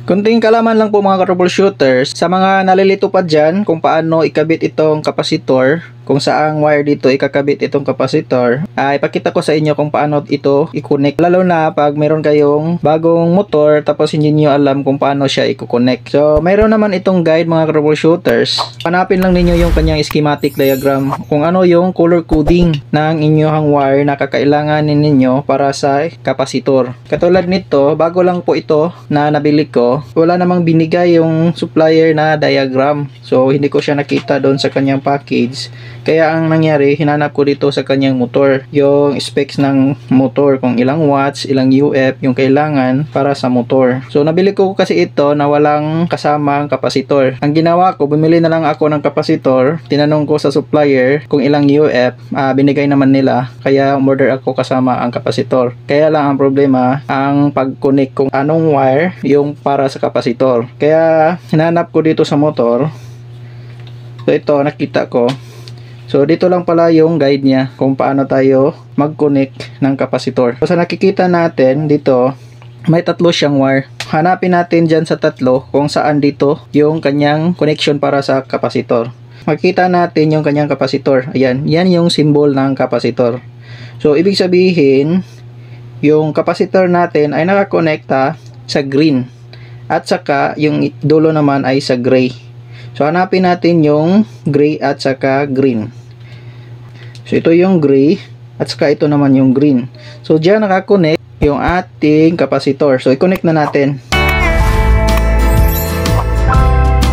Kunting kalaman lang po mga troubleshooters sa mga nalilito pa dyan kung paano ikabit itong kapasitor, kung saang wire dito ikakabit itong kapasitor, ay ipakita ko sa inyo kung paano ito i-connect, lalo na pag meron kayong bagong motor tapos hindi niyo alam kung paano siya i-connect. So mayroon naman itong guide mga troubleshooters. Hanapin lang ninyo yung kanyang schematic diagram kung ano yung color coding ng inyong wire na kakailanganin ninyo para sa kapasitor. Katulad nito, bago lang po ito na nabili ko, wala namang binigay yung supplier na diagram. So hindi ko siya nakita doon sa kanyang package. Kaya ang nangyari, hinanap ko dito sa kanyang motor yung specs ng motor, kung ilang watts, ilang UF yung kailangan para sa motor. So nabili ko kasi ito na walang kasamang kapasitor. Ang ginawa ko, bumili na lang ako ng kapasitor. Tinanong ko sa supplier kung ilang UF, binigay naman nila. Kaya umorder ako kasama ang kapasitor. Kaya lang ang problema, ang pag-connect kung anong wire yung para sa kapasitor. Kaya hinanap ko dito sa motor. So ito, nakita ko. So dito lang pala yung guide niya kung paano tayo mag-connect ng kapasitor. So sa nakikita natin dito, may tatlo siyang wire. Hanapin natin dyan sa tatlo kung saan dito yung kanyang connection para sa kapasitor. Makikita natin yung kanyang kapasitor. Ayan, yan yung symbol ng kapasitor. So ibig sabihin, yung kapasitor natin ay nakakonekta sa green. At saka yung dulo naman ay sa gray. So hanapin natin yung gray at saka green. So ito yung gray at saka ito naman yung green. So diyan nakakonect yung ating kapasitor. So i-connect na natin.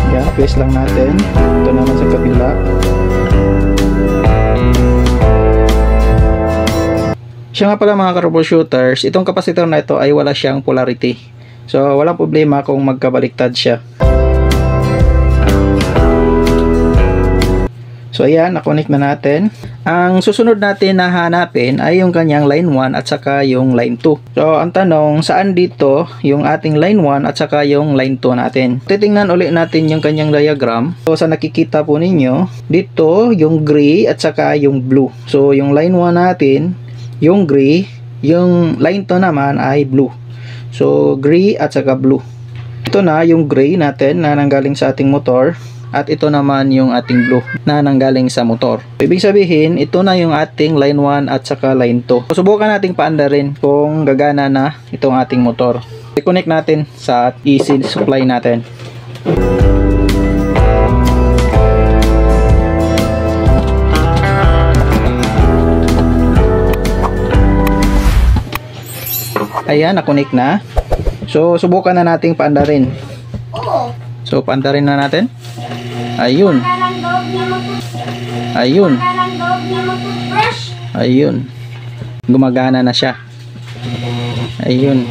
Yan, paste lang natin. Ito naman sa kabila. Siya nga pala mga troubleshooters, itong kapasitor na ito ay wala siyang polarity. So walang problema kung magkabaliktad siya. So ayan, na-connect na natin. Ang susunod natin na hanapin ay yung kanyang line 1 at saka yung line 2. So ang tanong, saan dito yung ating line 1 at saka yung line 2 natin? Titingnan ulit natin yung kanyang diagram. So sa nakikita po ninyo, dito yung gray at saka yung blue. So yung line 1 natin, yung gray, yung line 2 naman ay blue. So gray at saka blue. Ito na yung gray natin na nanggaling sa ating motor. At ito naman yung ating blue na nanggaling sa motor. Ibig sabihin, ito na yung ating line 1 at saka line 2. Subukan nating paandarin kung gagana na itong ating motor. I-connect natin sa AC supply natin. Ayan, na-connect na. So, subukan na nating paandarin. So, paandarin na natin. Ayun. Ayun. Ayun. Gumagana na siya. Ayun.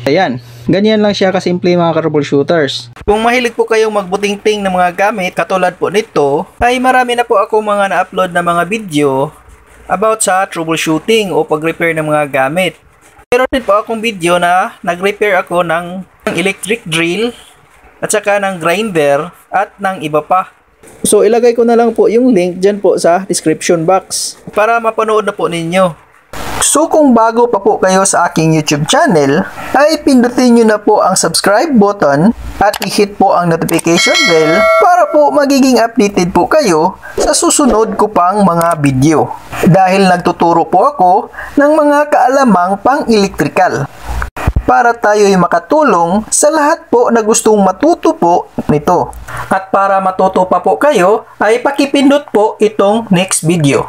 Ayan. Ganyan lang siya kasimple mga troubleshooters. Kung mahilig po kayong magbuting-ting ng mga gamit katulad po nito, ay marami na po ako mga na-upload na mga video about sa troubleshooting o pag-repair ng mga gamit. Meron din po akong video na nag-repair ako ng electric drill at saka ng grinder at ng iba pa. So ilagay ko na lang po yung link dyan po sa description box para mapanood na po ninyo. So kung bago pa po kayo sa aking YouTube channel, ay pindutin nyo na po ang subscribe button at i-hit po ang notification bell para po magiging updated po kayo sa susunod ko pang mga video. Dahil nagtuturo po ako ng mga kaalamang pang-electrical para tayo'y makatulong sa lahat po na gustong matuto po nito. At para matuto pa po kayo, ay pakipindot po itong next video.